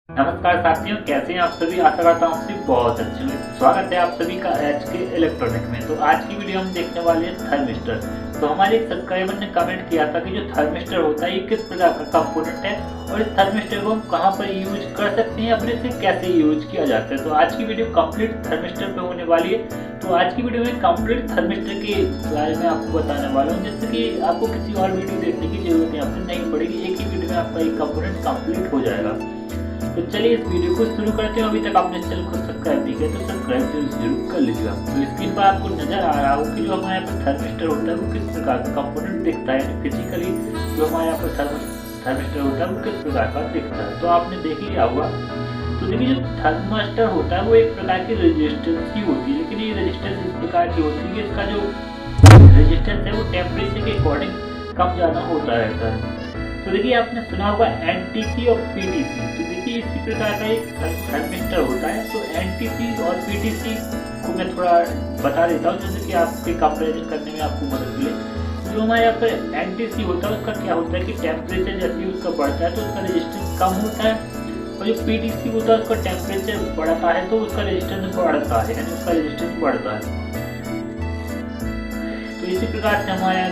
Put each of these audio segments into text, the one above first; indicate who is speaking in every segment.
Speaker 1: नमस्कार साथियों, कैसे हैं आप सभी। आशा करता हूँ आप सभी बहुत अच्छे होंगे। स्वागत है आप सभी का एच के इलेक्ट्रॉनिक में। तो आज की वीडियो हम देखने वाले हैं थर्मिस्टर। तो हमारे एक सब्सक्राइबर ने कमेंट किया था कि जो थर्मिस्टर होता है ये किस प्रकार का कंपोनेंट है और इस थर्मिस्टर को हम कहाँ पर यूज कर सकते हैं, अपने से कैसे यूज किया जाता है। तो आज की वीडियो कंप्लीट थर्मिस्टर पे होने वाली है। तो आज की वीडियो में कंप्लीट थर्मिस्टर के बारे में आपको बताने वाला हूँ, जिससे कि आपको किसी और वीडियो देखने की जरूरत यहाँ पर नहीं पड़ेगी। एक ही वीडियो में आपका एक कंपोनेंट कंप्लीट हो जाएगा। तो चलिए इस वीडियो को शुरू करते हैं। अभी तक आपने चैनल को सब्सक्राइब नहीं किया तो सब्सक्राइब जरूर कर लीजिएगा। तो स्क्रीन पर आपको नजर आ रहा होगा कि जो हमारे यहाँ पर थर्मिस्टर होता है वो किस प्रकार का कंपोनेंट दिखता है। फिजिकली जो हमारे यहाँ पर थर्मिस्टर होता है वो किस प्रकार का दिखता है, तो आपने देख लिया होगा। तो देखिए जो थर्मिस्टर होता है वो एक प्रकार की रेजिस्टेंस ही होती है, लेकिन ये रेजिस्टेंस इस प्रकार की होती है कि इसका जो रेजिस्टेंस है वो टेम्परेचर के अकॉर्डिंग कम ज़्यादा होता रहता है। तो देखिए आपने सुना होगा एनटीसी और पीटीसी। तो देखिए इसी प्रकार का एक थर्मिस्टर होता है। तो एनटीसी और पीटीसी को मैं थोड़ा बता देता हूँ, जैसे कि आपके कंपेरिजन करने में आपको मदद मिले। जो हमारे यहाँ पर एनटीसी होता है उसका क्या होता है कि टेम्परेचर जैसे ही उसका बढ़ता है तो उसका रेजिस्टेंस कम होता है, और जो पीटीसी होता है उसका टेम्परेचर बढ़ता है तो उसका रेजिस्टेंस बढ़ता है, यानी उसका रेजिस्टेंस बढ़ता है। तो इसी प्रकार से हमारे यहाँ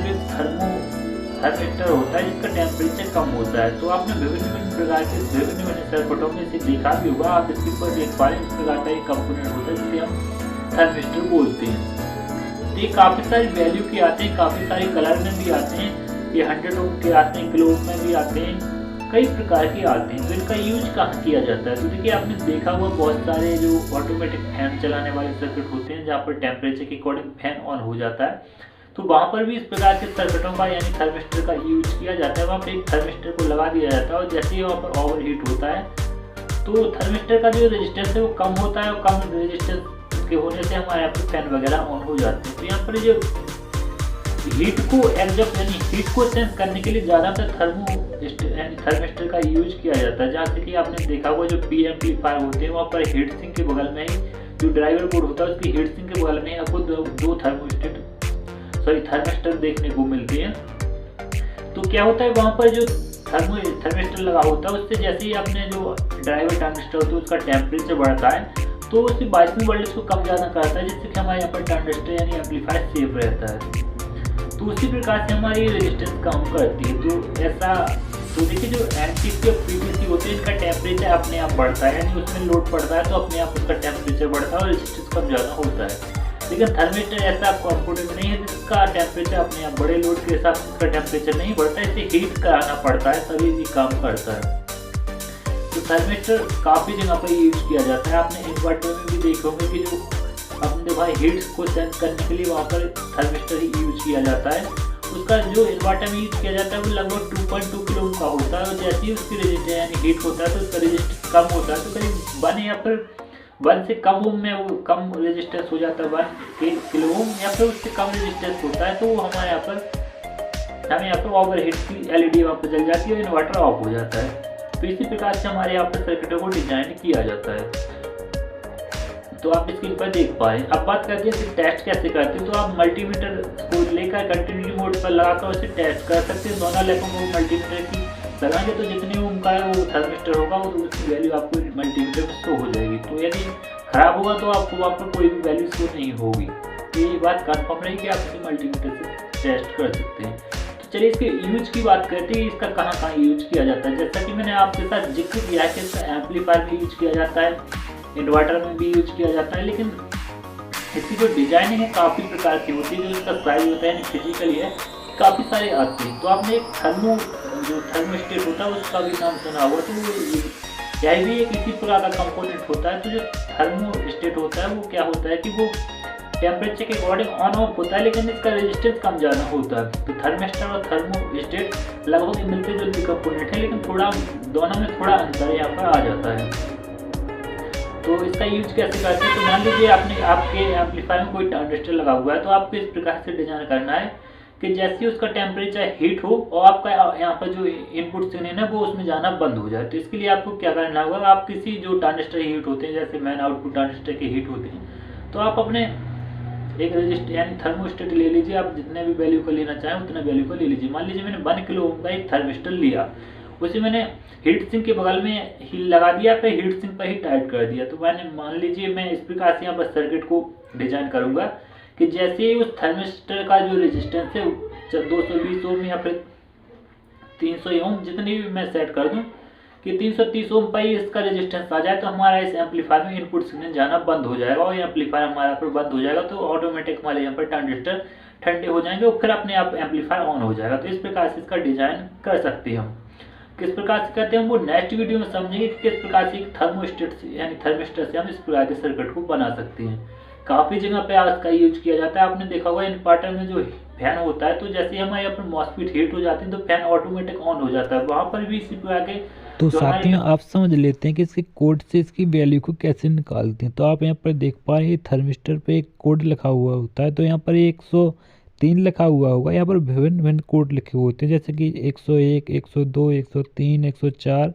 Speaker 1: थर्मिस्टर होता है जिसका टेम्परेचर कम होता है। तो आपने विभिन्न प्रकार के विभिन्न सर्किटों में इसे देखा भी होगा। आप इसके ऊपर देख पा रहे हैं इस प्रकार का एक कंपोनेंट होता है जिसे हम थर्मिस्टर बोलते हैं। तो ये काफ़ी सारी वैल्यू के आते हैं, काफ़ी सारे कलर में भी आते हैं। ये 100 ओम के आते हैं, किलो ओम में भी आते हैं, कई प्रकार के आते हैं। तो इनका यूज कहाँ किया जाता है। तो देखिए आपने देखा हुआ बहुत सारे जो ऑटोमेटिक फैन चलाने वाले सर्किट होते हैं जहाँ पर टेम्परेचर के अकॉर्डिंग फैन ऑन हो जाता है। तो वहाँ पर भी इस प्रकार के सर्किटों का यानी थर्मिस्टर का यूज किया जाता है। वहाँ पर एक थर्मिस्टर को लगा दिया जाता है और जैसे ही वहाँ पर ओवर हीट होता है तो थर्मिस्टर का जो रेजिस्टेंस है वो कम होता है, और कम रेजिस्टेंस के होने से हमारे यहाँ पर फैन वगैरह ऑन हो जाते हैं। तो यहाँ पर जो हीट को एब्जॉर्ब यानी हीट को सेंस करने के लिए ज़्यादातर थर्मिस्टर का यूज किया जाता है। जहाँ से कि आपने देखा हुआ जो पी एम्पलीफायर होते हैं वहाँ पर हीट सिंक के बगल में ही जो ड्राइवर बोर्ड होता है उसकी हीट सिंक के बगल में ही आपको दो थर्मिस्टर देखने को मिलते हैं। तो क्या होता है वहाँ पर जो थर्मिस्टर लगा होता है उससे जैसे ही अपने जो ड्राइवर ट्रांजिस्टर होता है उसका टेम्परेचर बढ़ता है तो उससे 22वीं वोल्टेज को कम ज़्यादा करता है, जिससे कि हमारे यहाँ पर ट्रांजिस्टर यानी एम्पलीफायर सेफ रहता है। तो उसी प्रकार से हमारी रेजिस्टेंस कम करती है। तो ऐसा तो देखिए जो एनटीसी और पीटीसी होते हैं इनका टेम्परेचर अपने आप बढ़ता है, यानी उसमें लोड पड़ता है तो अपने आप उसका टेम्परेचर बढ़ता है और रेजिस्टेंस कम ज़्यादा होता है। लेकिन थर्मिस्टर ऐसा कंपोनेंट नहीं है जिसका टेम्परेचर अपने आप बड़े लोड के हिसाब से इसका टेम्परेचर नहीं बढ़ता है, इसे हीट कराना पड़ता है तभी भी काम करता है। तो थर्मिस्टर काफ़ी जगह पर यूज किया जाता है। आपने इन्वर्टर में भी देखे होंगे कि जो अपने भाई हीट्स को सेंस करने के लिए वहाँ पर थर्मिस्टर ही यूज किया जाता है। उसका जो इन्वर्टर में यूज किया जाता है वो लगभग 2.2 किलो का होता है, और जैसे ही उसकी रेजिस्टेंस यानी हीट होता है तो उसका रेजिस्टेंस कम होता है। तो करीब 1 या फिर 1 से कम ओम में वो कम रेजिस्टेंस हो जाता है, 1 किलो ओम या फिर उससे कम रेजिस्टेंस होता है। तो हमारे यहाँ पर ओवर हीट की एलईडी वहाँ पर जल जाती है और इन्वर्टर ऑफ हो जाता है। तो इसी प्रकार से हमारे यहाँ पर सर्किटों को डिजाइन किया जाता है। तो आप स्क्रीन पर देख पा रहे हैं। अब बात करते हैं टेस्ट कैसे करते हैं। तो आप मल्टीमीटर को लेकर कंटिन्यूटी मोड पर लगाकर उसे टेस्ट कर सकते हैं। दोनों लेगों को मल्टीमीटर की लगाएंगे तो जितनी ओम का है वो थर्मिस्टर होगा और उसकी वैल्यू आपको मल्टीमीटर में शो हो जाएगी। तो यदि खराब होगा तो आपको वहाँ पर कोई भी वैल्यू शो नहीं होगी। तो ये बात कन्फर्म रही कि आप इसे मल्टीमीटर से टेस्ट कर सकते हैं। तो चलिए इसके यूज की बात करते हैं, इसका कहाँ यूज किया जाता है। जैसा कि मैंने आपके साथ जिक्र किया है कि इसका एम्पलीफायर में यूज किया जाता है, इन्वर्टर में भी यूज किया जाता है, लेकिन इसकी जो डिजाइनिंग है काफ़ी प्रकार की होती है। जो इसका साइज होता है फिजिकली है काफ़ी सारे आते हैं। तो आपने एक थर्मोस्टेट होता है उसका भी नाम सुना होगा। तो यह भी एक इसी प्रकार का कंपोनेंट होता है। तो जो थर्मोस्टेट होता है वो क्या होता है कि वो टेम्परेचर के अकॉर्डिंग ऑन ऑफ होता है, लेकिन इसका रेजिस्टेंस कम ज़्यादा होता है। तो थर्मिस्टर और थर्मोस्टेट लगभग मिलते जुलते कंपोनेंट है, लेकिन थोड़ा दोनों में थोड़ा अंतर यहाँ पर आ जाता है। तो इसका यूज कैसे करते हैं। तो मान लीजिए आपके एम्पलीफायर में कोई ट्रांजिस्टर लगा हुआ है, तो आपको इस प्रकार से डिजाइन करना है कि जैसे ही उसका टेम्परेचर हीट हो और आपका यहाँ पर जो इनपुट सिग्नल है वो उसमें जाना बंद हो जाए। तो इसके लिए आपको क्या करना होगा, आप किसी जो ट्रांजिस्टर हीट होते हैं जैसे मेन आउटपुट ट्रांजिस्टर के हीट होते हैं, तो आप अपने एक रजिस्टर यानी थर्मोस्टेट ले लीजिए। आप जितने भी वैल्यू का लेना चाहें उतने वैल्यू का ले लीजिए। मान लीजिए मैंने 1 किलो ओम का एक थर्मिस्टर लिया उसे मैंने हीट सिंक के बगल में ही लगा दिया, फिर हीट सिंक पर ही टाइट कर दिया। तो मैंने मान लीजिए मैं इस प्रकार से यहाँ पर सर्किट को डिजाइन करूँगा कि जैसे ही उस थर्मिस्टर का जो रेजिस्टेंस है 220 ओम या फिर 300 ओम जितनी भी मैं सेट कर दूं कि 330 ओम पर ही इसका रेजिस्टेंस आ जाए, तो हमारा इस एम्पलीफायर में इनपुट सिग्नल जाना बंद हो जाएगा और एम्पलीफायर हमारा पर बंद हो जाएगा। तो ऑटोमेटिक हमारे यहाँ पर ट्रांजिस्टर ठंडे हो जाएंगे और फिर अपने आप एम्पलीफायर ऑन हो जाएगा। तो इस प्रकार से इसका डिजाइन कर सकते हैं हम। किस प्रकार से करते हैं वो नेक्स्ट वीडियो में समझेंगे कि किस प्रकार से थर्मोस्टेट यानी थर्मिस्टर से हम इस प्रकार के सर्किट को बना सकते हैं। काफ़ी जगह पे आज का यूज किया जाता है। आपने देखा होगा इन्वर्टर में जो फैन होता है, तो जैसे हमारे यहाँ पर मॉसफेट हीट हो जाती है तो फैन ऑटोमेटिक ऑन हो जाता है। वहाँ पर भी इसी प्रकार के
Speaker 2: तो
Speaker 1: जो
Speaker 2: साथियों आप समझ लेते हैं कि इसके कोड से इसकी वैल्यू को कैसे निकालते हैं। तो आप यहाँ पर देख पा रहे हैं थर्मिस्टर पे एक कोड लिखा हुआ होता है। तो यहाँ पर 103 लिखा हुआ होगा। यहाँ पर विभिन्न विभिन्न कोड लिखे होते हैं जैसे कि 101, 102, 103, 104।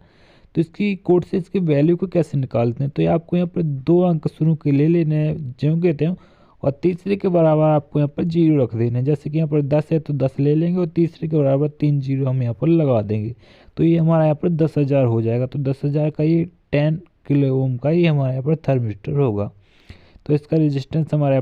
Speaker 2: तो इसकी कोड से इसकी वैल्यू को कैसे निकालते हैं, तो ये आपको यहाँ पर 2 अंक शुरू के ले लेने हैं जो कहते हैं, और तीसरे के बराबर आपको यहाँ पर 0 रख देना है। जैसे कि यहाँ पर 10 है तो 10 ले लेंगे और तीसरे के बराबर 3 0 हम यहाँ पर लगा देंगे। तो ये हमारा यहाँ पर 10,000 हो जाएगा। तो 10,000 का ये 10 किलो ओम का ही हमारे यहाँ पर थर्मिस्टर होगा। तो इसका रेजिस्टेंस हमारे